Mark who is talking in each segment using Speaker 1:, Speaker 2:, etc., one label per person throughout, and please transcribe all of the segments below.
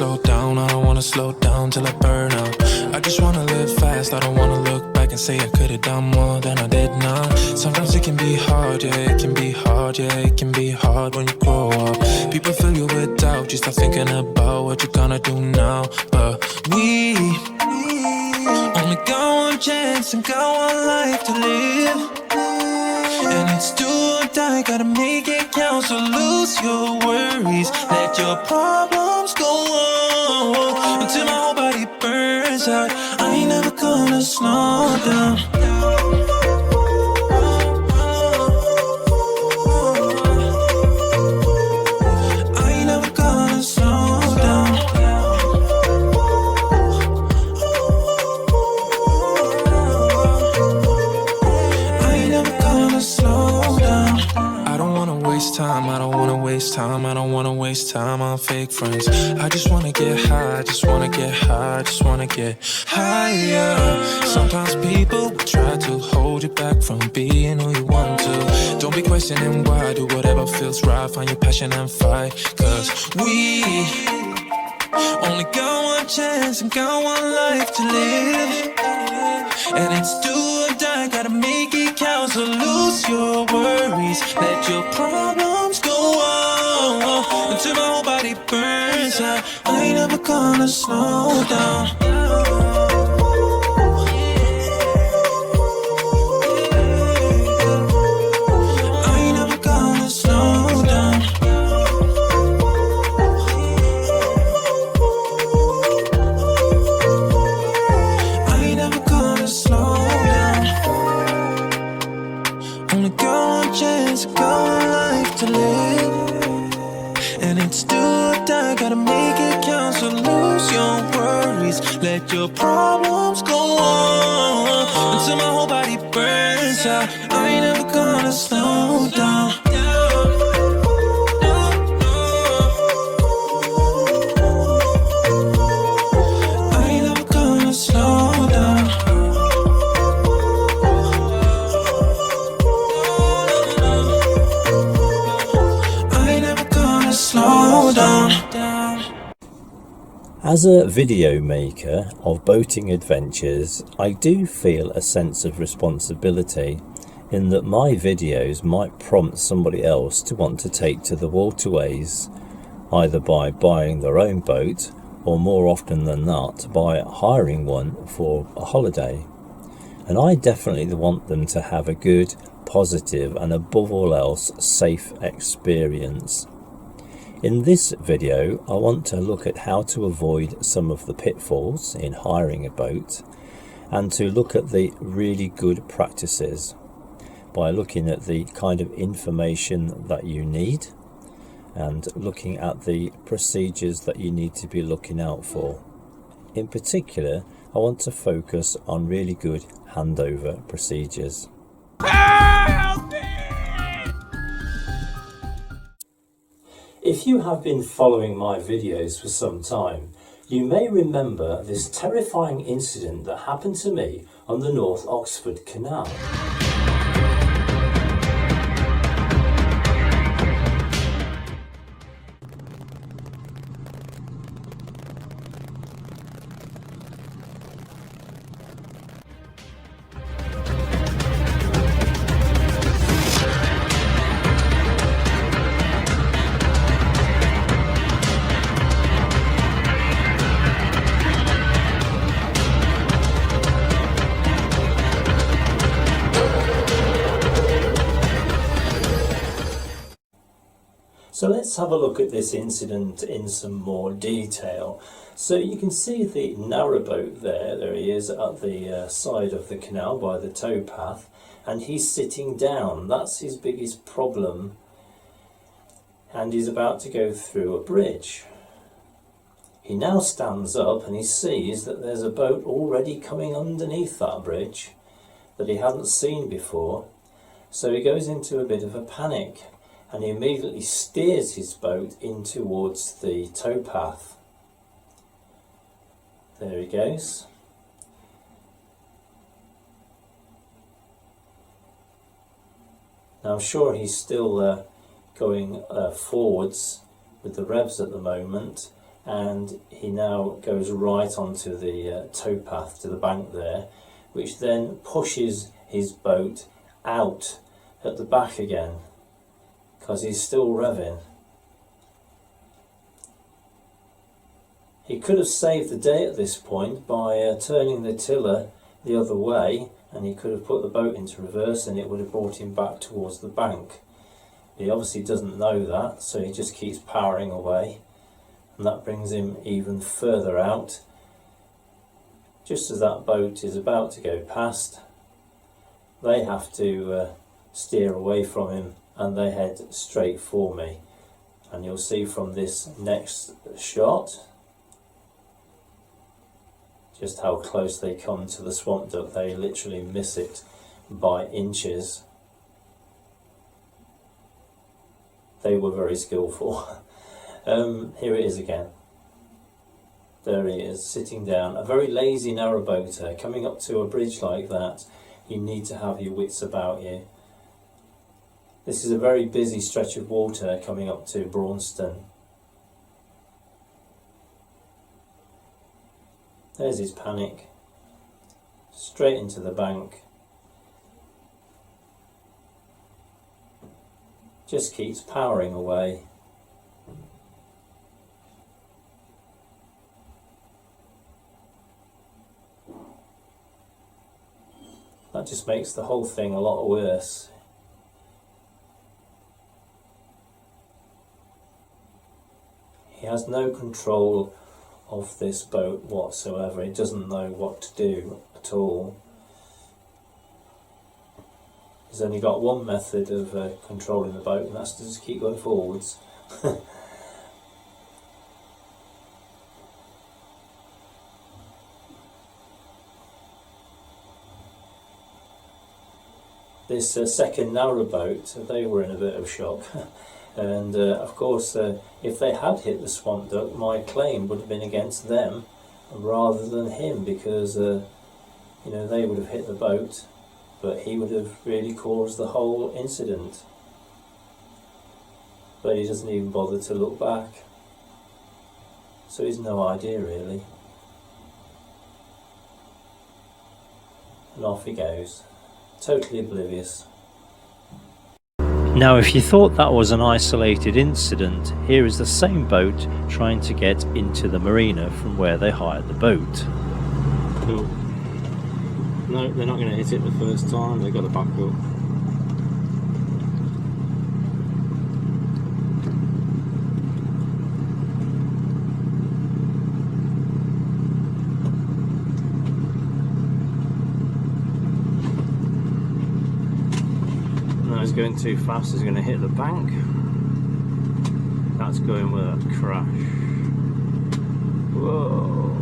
Speaker 1: slow down, I don't wanna slow down till I burn out. I just wanna live fast, I don't wanna look back and say I could've done more than I did now. Sometimes it can be hard, yeah, it can be hard, yeah, it can be hard when you grow up. People fill you with doubt, you start thinking about what you're gonna do now. But we only got one chance and got one life to live, and it's do or die, gotta make it count. So lose your worries, let your problems go on until my whole body burns out. I ain't never gonna slow down. I ain't never gonna slow down. I ain't never gonna slow down. I don't wanna waste time, I don't wanna waste time, I don't wanna waste time on fake friends. I just wanna get high, I just wanna get high, I just wanna get higher. Sometimes people try to hold you back from being who you want to. Don't be questioning why, do whatever feels right, find your passion and fight. Cause we only got one chance and got one life to live, and it's do or die, gotta make it count. So lose your worries, let your problems go on until my whole body burns out. I ain't never gonna slow down. I ain't never gonna slow down. I ain't never gonna slow down. Only got one chance, got one life to live, and it's do or die, gotta make it count. So lose your worries, let your problems go on until my whole body burns out. I ain't never gonna slow down. I ain't never gonna slow down. I ain't never gonna slow down.
Speaker 2: As a video maker of boating adventures, I do feel a sense of responsibility in that my videos might prompt somebody else to want to take to the waterways, either by buying their own boat or, more often than not, by hiring one for a holiday. And I definitely want them to have a good, positive and above all else safe experience. In this video, I want to look at how to avoid some of the pitfalls in hiring a boat, and to look at the really good practices by looking at the kind of information that you need and looking at the procedures that you need to be looking out for. In particular, I want to focus on really good handover procedures. If you have been following my videos for some time, you may remember this terrifying incident that happened to me on the North Oxford Canal. So let's have a look at this incident in some more detail. So you can see the narrowboat there he is at the side of the canal by the towpath, and he's sitting down. That's his biggest problem, and he's about to go through a bridge. He now stands up and he sees that there's a boat already coming underneath that bridge that he hadn't seen before, so he goes into a bit of a panic. And he immediately steers his boat in towards the towpath. There he goes. Now I'm sure he's still going forwards with the revs at the moment, and he now goes right onto the towpath to the bank there, which then pushes his boat out at the back again because he's still revving. He could have saved the day at this point by turning the tiller the other way, and he could have put the boat into reverse and it would have brought him back towards the bank. He obviously doesn't know that, so he just keeps powering away, and that brings him even further out. Just as that boat is about to go past, they have to steer away from him and they head straight for me. And you'll see from this next shot just how close they come to the swamp duck. They literally miss it by inches. They were very skillful. Here it is again. There he is, sitting down. A very lazy narrowboater. Coming up to a bridge like that, you need to have your wits about you. This is a very busy stretch of water coming up to Braunston. There's his panic. Straight into the bank. Just keeps powering away. That just makes the whole thing a lot worse. He has no control of this boat whatsoever. It doesn't know what to do at all. He's only got one method of controlling the boat, and that's to just keep going forwards. This second narrowboat, they were in a bit of shock. And of course, if they had hit the swamp duck, my claim would have been against them rather than him, because you know, they would have hit the boat, but he would have really caused the whole incident. But he doesn't even bother to look back, so he's no idea really. And off he goes, totally oblivious.
Speaker 3: Now, if you thought that was an isolated incident, here is the same boat trying to get into the marina from where they hired the boat.
Speaker 2: Cool. No, they're not going to hit it the first time, they've got to back up. He's going too fast, he's going to hit the bank. That's going with a crash. Whoa.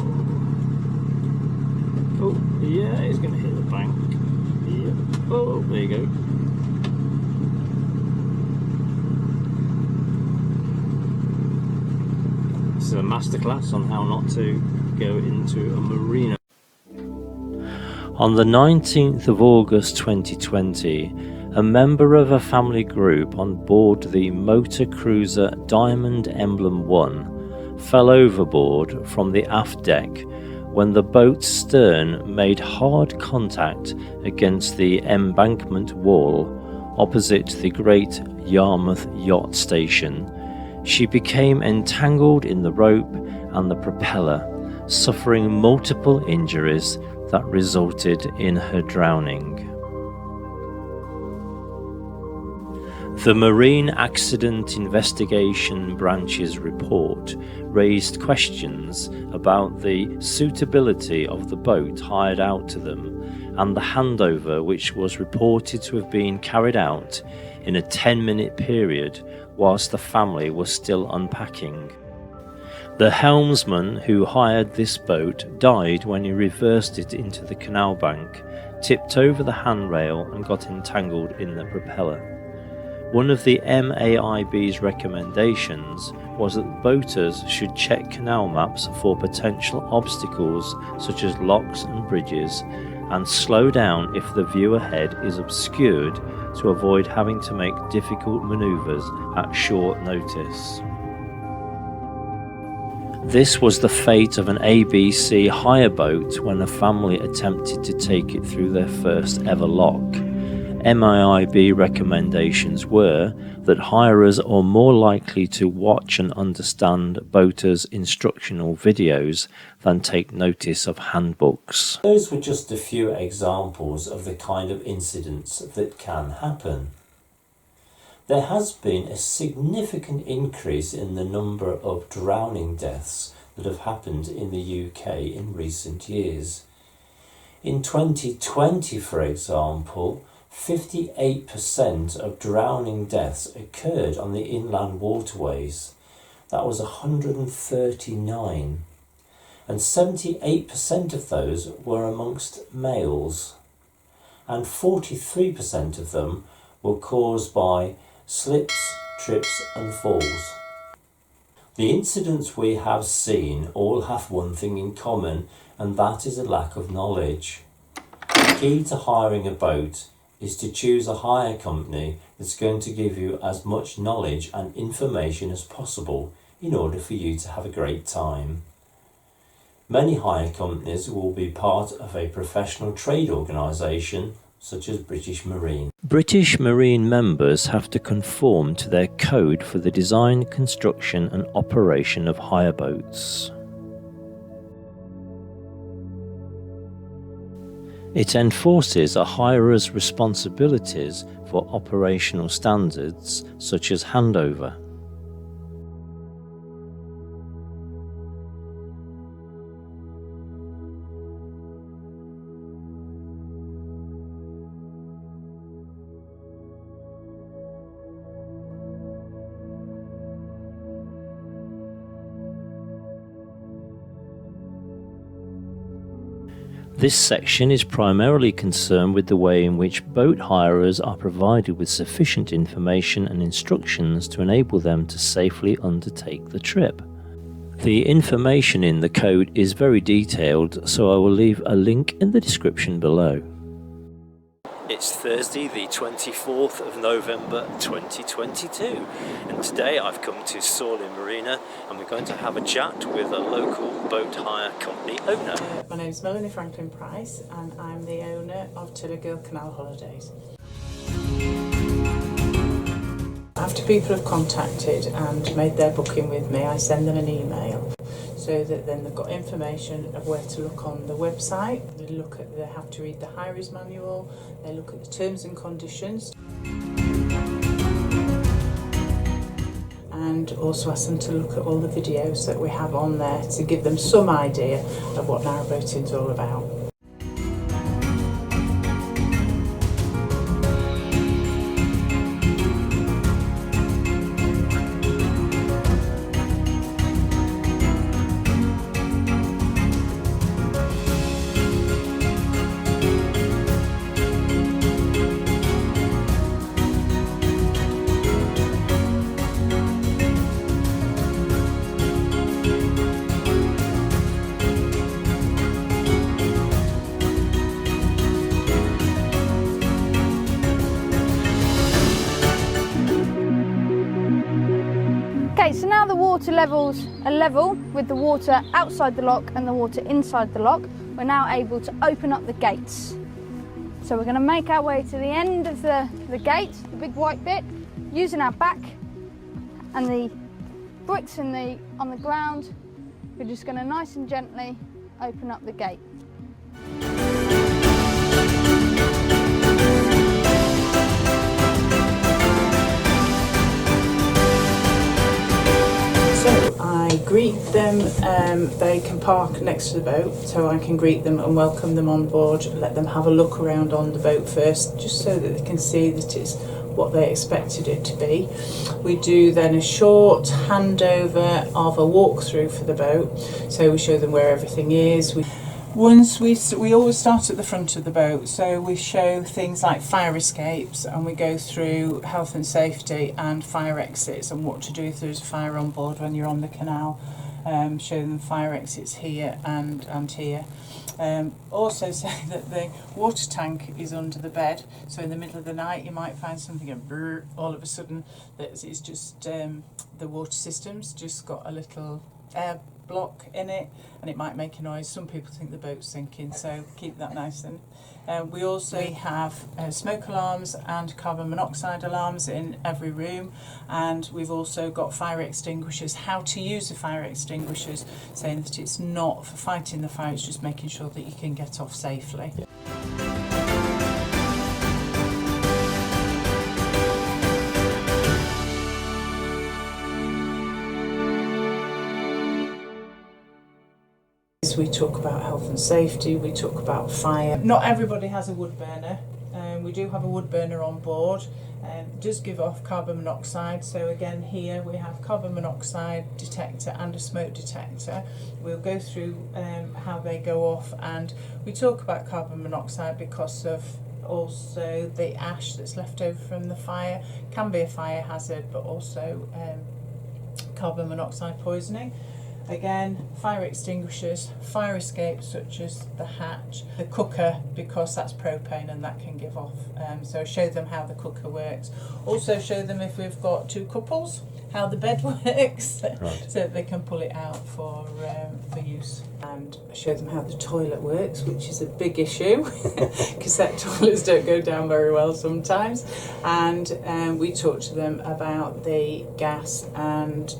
Speaker 2: Oh, yeah, he's going to hit the bank. Yeah. Oh, there you go. This is a masterclass on how not to go into a marina.
Speaker 3: On the 19th of August 2020, a member of a family group on board the motor cruiser Diamond Emblem 1 fell overboard from the aft deck when the boat's stern made hard contact against the embankment wall opposite the Great Yarmouth Yacht Station. She became entangled in the rope and the propeller, suffering multiple injuries that resulted in her drowning. The Marine Accident Investigation Branch's report raised questions about the suitability of the boat hired out to them and the handover, which was reported to have been carried out in a 10-minute period whilst the family was still unpacking. The helmsman who hired this boat died when he reversed it into the canal bank, tipped over the handrail and got entangled in the propeller. One of the MAIB's recommendations was that boaters should check canal maps for potential obstacles such as locks and bridges, and slow down if the view ahead is obscured to avoid having to make difficult manoeuvres at short notice. This was the fate of an ABC hire boat when a family attempted to take it through their first ever lock. MIIB recommendations were that hirers are more likely to watch and understand boaters' instructional videos than take notice of handbooks.
Speaker 2: Those were just a few examples of the kind of incidents that can happen. There has been a significant increase in the number of drowning deaths that have happened in the UK in recent years. In 2020, for example, 58% of drowning deaths occurred on the inland waterways. That was 139. And 78% of those were amongst males. And 43% of them were caused by slips, trips and falls. The incidents we have seen all have one thing in common, and that is a lack of knowledge. The key to hiring a boat is to choose a hire company that's going to give you as much knowledge and information as possible in order for you to have a great time. Many hire companies will be part of a professional trade organisation such as British Marine.
Speaker 3: British Marine members have to conform to their code for the design, construction and operation of hire boats. It enforces a hirer's responsibilities for operational standards such as handover. This section is primarily concerned with the way in which boat hirers are provided with sufficient information and instructions to enable them to safely undertake the trip. The information in the code is very detailed, so I will leave a link in the description below. It's Thursday the 24th of November 2022 and today I've come to Sawley Marina and we're going to have a chat with a local boat hire company owner.
Speaker 4: My name is Melanie Franklin Price and I'm the owner of Tillergill Canal Holidays. After people have contacted and made their booking with me, I send them an email so that then they've got information of where to look on the website. They have to read the hirer's manual, they look at the terms and conditions, and also ask them to look at all the videos that we have on there to give them some idea of what narrowboating is all about.
Speaker 5: Okay, so now the water levels are level with the water outside the lock and the water inside the lock. We're now able to open up the gates. So we're going to make our way to the end of the gate, the big white bit, using our back and the bricks on the ground. We're just going to nice and gently open up the gate.
Speaker 4: So I greet them, they can park next to the boat, so I can greet them and welcome them on board, let them have a look around on the boat first, just so that they can see that it's what they expected it to be. We do then a short handover of a walkthrough for the boat, so we show them where everything is. We always start at the front of the boat, so we show things like fire escapes and we go through health and safety and fire exits and what to do if there's a fire on board when you're on the canal. Show them fire exits here and here. Also say that the water tank is under the bed, so in the middle of the night you might find something and brrr, all of a sudden that it's just the water system's just got a little air block in it, and it might make a noise. Some people think the boat's sinking, so keep that nice. And we also have smoke alarms and carbon monoxide alarms in every room, and we've also got fire extinguishers. How to use the fire extinguishers, saying that it's not for fighting the fire, it's just making sure that you can get off safely. We talk about health and safety, we talk about fire. Not everybody has a wood burner. We do have a wood burner on board. It does give off carbon monoxide, so again here we have carbon monoxide detector and a smoke detector. We'll go through how they go off, and we talk about carbon monoxide because of also the ash that's left over from the fire. Can be a fire hazard, but also carbon monoxide poisoning. Again, fire extinguishers, fire escapes such as the hatch, the cooker, because that's propane and that can give off. So show them how the cooker works. Also show them, if we've got two couples, how the bed works, right, so that they can pull it out for use. And show them how the toilet works, which is a big issue. Cassette toilets don't go down very well sometimes. And we talk to them about the gas and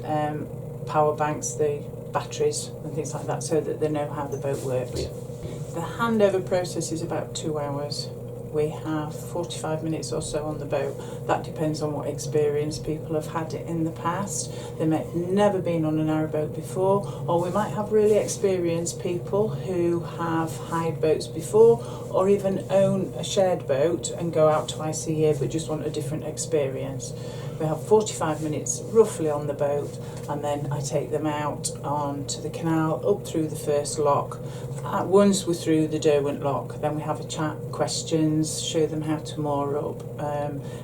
Speaker 4: power banks, the batteries and things like that, so that they know how the boat works. Yeah. The handover process is about 2 hours. We have 45 minutes or so on the boat. That depends on what experience people have had it in the past. They may have never been on a narrowboat before, or we might have really experienced people who have hired boats before, or even own a shared boat and go out twice a year but just want a different experience. We have 45 minutes roughly on the boat, and then I take them out onto the canal, up through the first lock. Once we're through the Derwent lock, then we have a chat, questions, show them how to moor up,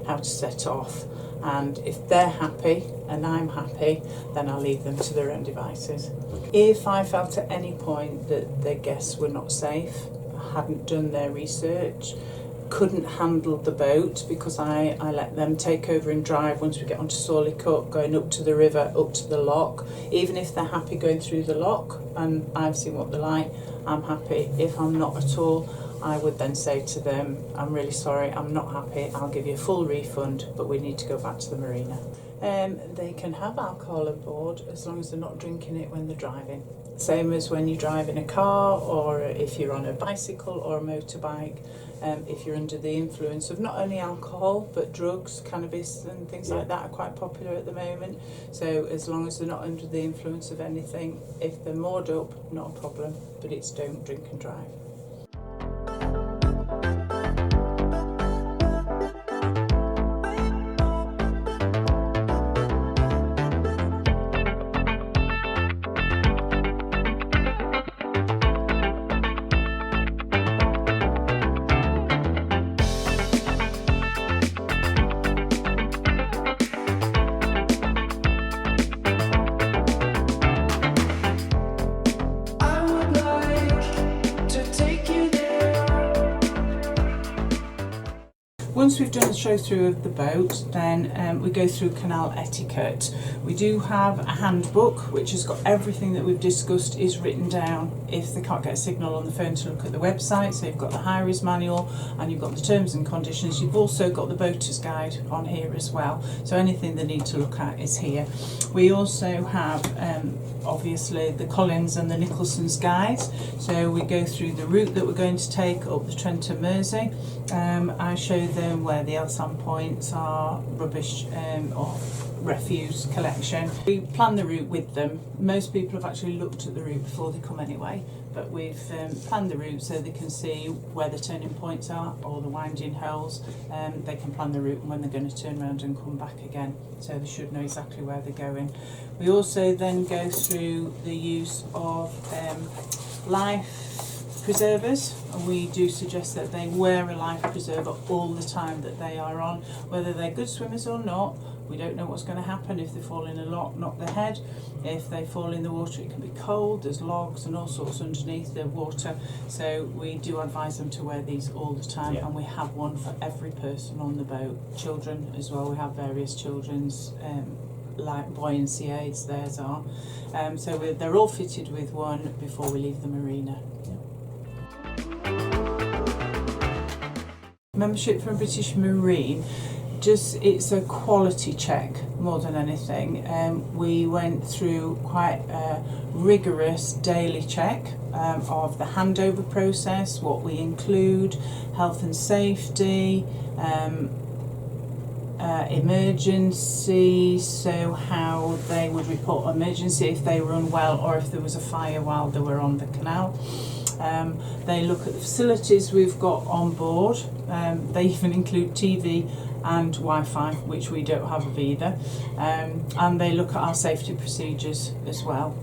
Speaker 4: how to set off, and if they're happy and I'm happy, then I'll leave them to their own devices. If I felt at any point that the guests were not safe, hadn't done their research, couldn't handle the boat, because I let them take over and drive once we get onto Sawley Cut, going up to the river, up to the lock. Even if they're happy going through the lock and I've seen what they're like, I'm happy. If I'm not at all, I would then say to them, I'm really sorry, I'm not happy, I'll give you a full refund, but we need to go back to the marina. They can have alcohol on board as long as they're not drinking it when they're driving. Same as when you drive in a car, or if you're on a bicycle or a motorbike. If you're under the influence of not only alcohol but drugs, cannabis and things like that are quite popular at the moment. So as long as they're not under the influence of anything, if they're moored up, not a problem, but it's don't drink and drive. Once we've done a show through of the boat, then we go through canal etiquette. We do have a handbook which has got everything that we've discussed is written down if they can't get a signal on the phone to look at the website. So you've got the high-rise manual and you've got the terms and conditions. You've also got the boater's guide on here as well. So anything they need to look at is here. We also have obviously the Collins and the Nicholson's guides. So we go through the route that we're going to take up the Trent and Mersey. I show them where the LSAM points are, rubbish or refuse collection. We plan the route with them. Most people have actually looked at the route before they come anyway, but we've planned the route so they can see where the turning points are or the winding holes. They can plan the route and when they're going to turn around and come back again, so they should know exactly where they're going. We also then go through the use of life preservers, and we do suggest that they wear a life preserver all the time that they are on, whether they're good swimmers or not. We don't know what's going to happen if they fall in a lock, knock their head. If they fall in the water, it can be cold, there's logs and all sorts underneath the water, so we do advise them to wear these all the time. And we have one for every person on the boat. Children as well, we have various children's like buoyancy aids, theirs are. So they're all fitted with one before we leave the marina. Membership from British Marine, it's a quality check more than anything. We went through quite a rigorous daily check of the handover process, what we include, health and safety, emergency, so how they would report emergency if they were unwell or if there was a fire while they were on the canal. They look at the facilities we've got on board. They even include TV and Wi-Fi, which we don't have of either. And they look at our safety procedures as well.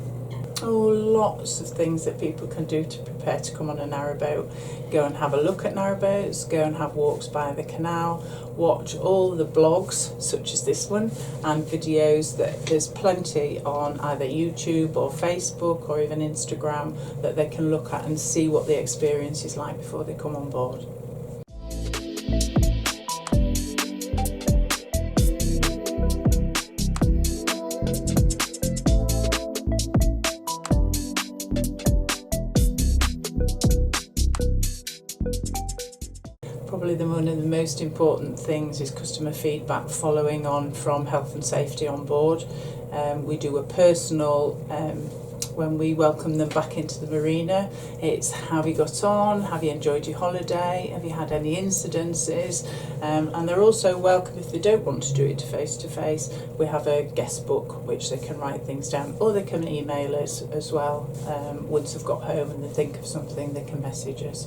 Speaker 4: Oh, lots of things that people can do to prepare to come on a narrowboat. Go and have a look at narrowboats, go and have walks by the canal, watch all the blogs such as this one and videos. That there's plenty on either YouTube or Facebook or even Instagram that they can look at and see what the experience is like before they come on board. Probably one of the most important things is customer feedback following on from health and safety on board. We do a personal, when we welcome them back into the marina, it's how have you got on, have you enjoyed your holiday, have you had any incidences, and they're also welcome if they don't want to do it face to face. We have a guest book which they can write things down, or they can email us as well. Once they've got home and they think of something, they can message us.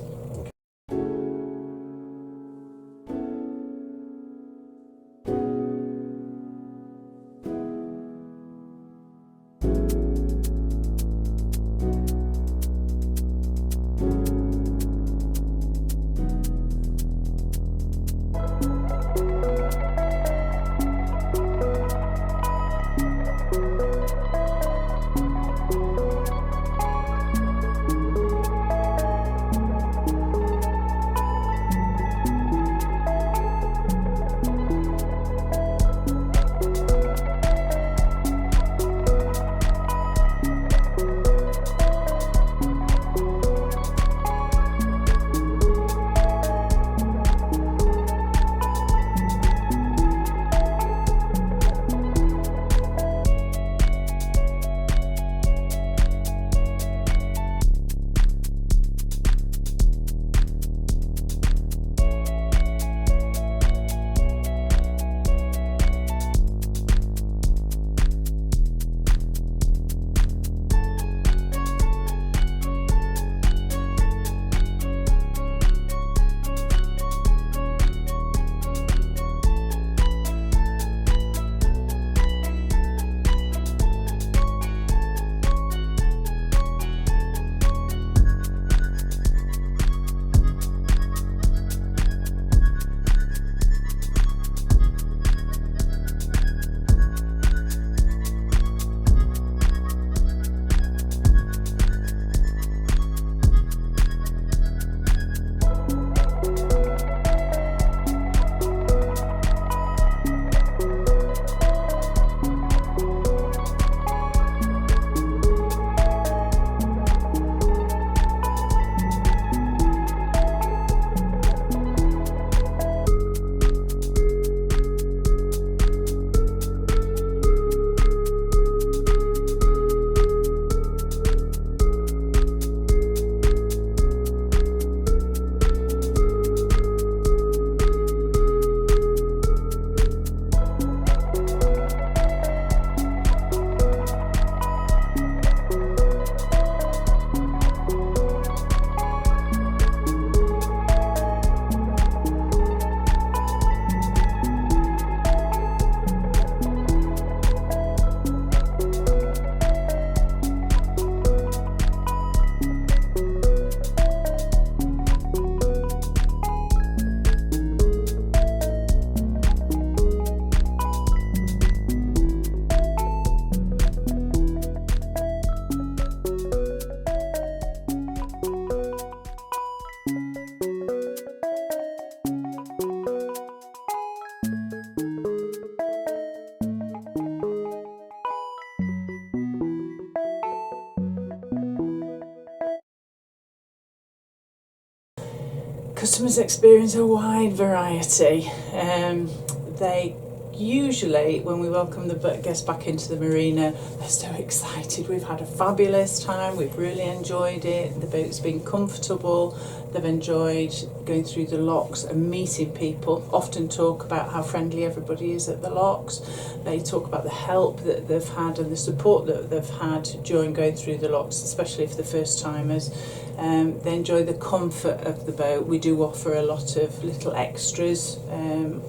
Speaker 4: Customers experience a wide variety. They usually, when we welcome the guests back into the marina, they're so excited. We've had a fabulous time, we've really enjoyed it, the boat's been comfortable, they've enjoyed going through the locks and meeting people, often talk about how friendly everybody is at the locks. They talk about the help that they've had and the support that they've had during going through the locks, especially for the first timers. They enjoy the comfort of the boat. We do offer a lot of little extras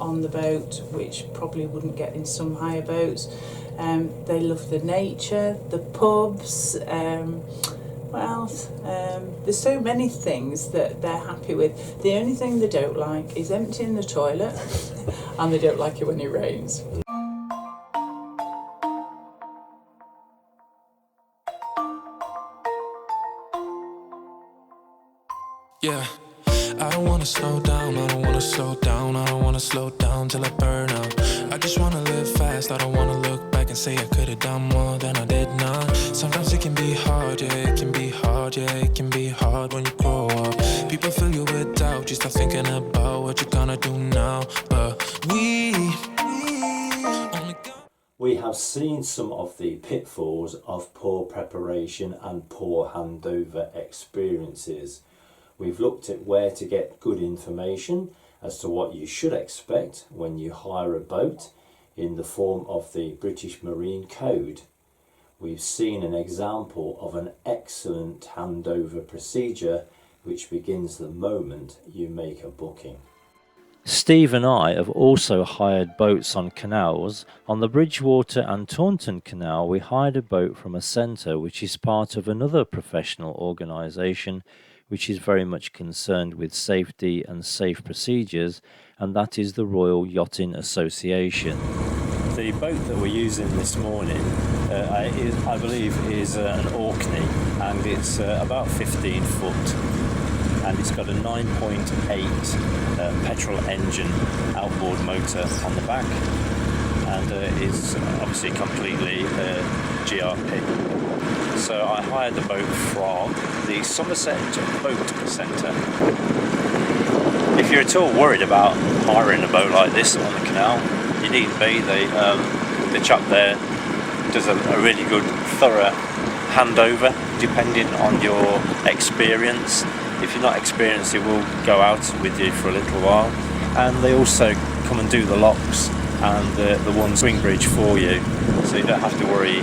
Speaker 4: on the boat, which probably wouldn't get in some higher boats. They love the nature, the pubs, what else? There's so many things that they're happy with. The only thing they don't like is emptying the toilet, and they don't like it when it rains.
Speaker 1: Yeah, I don't wanna slow down, I don't wanna slow down, I don't wanna slow down till I burn out. I just wanna live fast, I don't wanna look back and say I could've done more than I did now. Sometimes it can be hard, yeah, it can be hard, yeah, it can be hard when you grow up. People fill you with doubt, you start thinking about what you're gonna do now. But we only got...
Speaker 2: We have seen some of the pitfalls of poor preparation and poor handover experiences. We've looked at where to get good information as to what you should expect when you hire a boat in the form of the British Marine Code. We've seen an example of an excellent handover procedure which begins the moment you make a booking.
Speaker 3: Steve and I have also hired boats on canals. On the Bridgewater and Taunton Canal, we hired a boat from a centre which is part of another professional organisation which is very much concerned with safety and safe procedures, and that is the Royal Yachting Association. The boat that we're using this morning, I believe, is an Orkney, and it's about 15 foot, and it's got a 9.8 petrol engine outboard motor on the back, and is obviously completely GRP. So I hired the boat from the Somerset Boat Centre. If you're at all worried about hiring a boat like this on the canal, you needn't be. The chap there does a really good, thorough handover, depending on your experience. If you're not experienced, it will go out with you for a little while. And they also come and do the locks and the one swing bridge for you, so you don't have to worry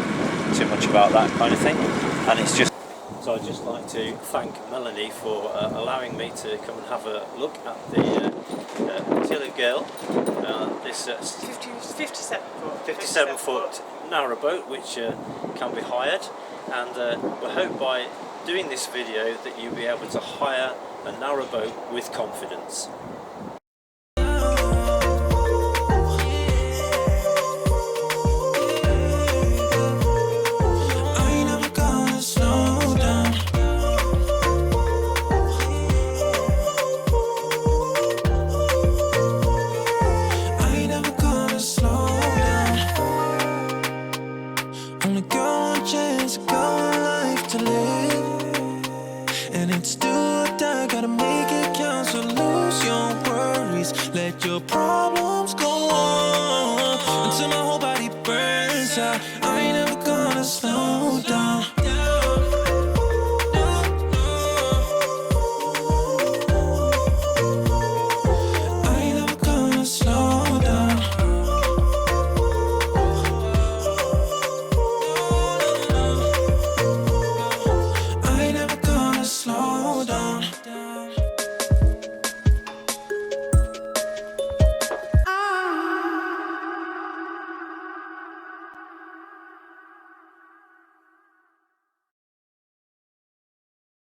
Speaker 3: too much about that kind of thing. And it's just, so I'd just like to thank Melanie for allowing me to come and have a look at the Tiller Girl, this 57 foot narrowboat which can be hired, and we hope by doing this video that you'll be able to hire a narrowboat with confidence.
Speaker 1: Gotta make it count, so lose your worries, let your problems go.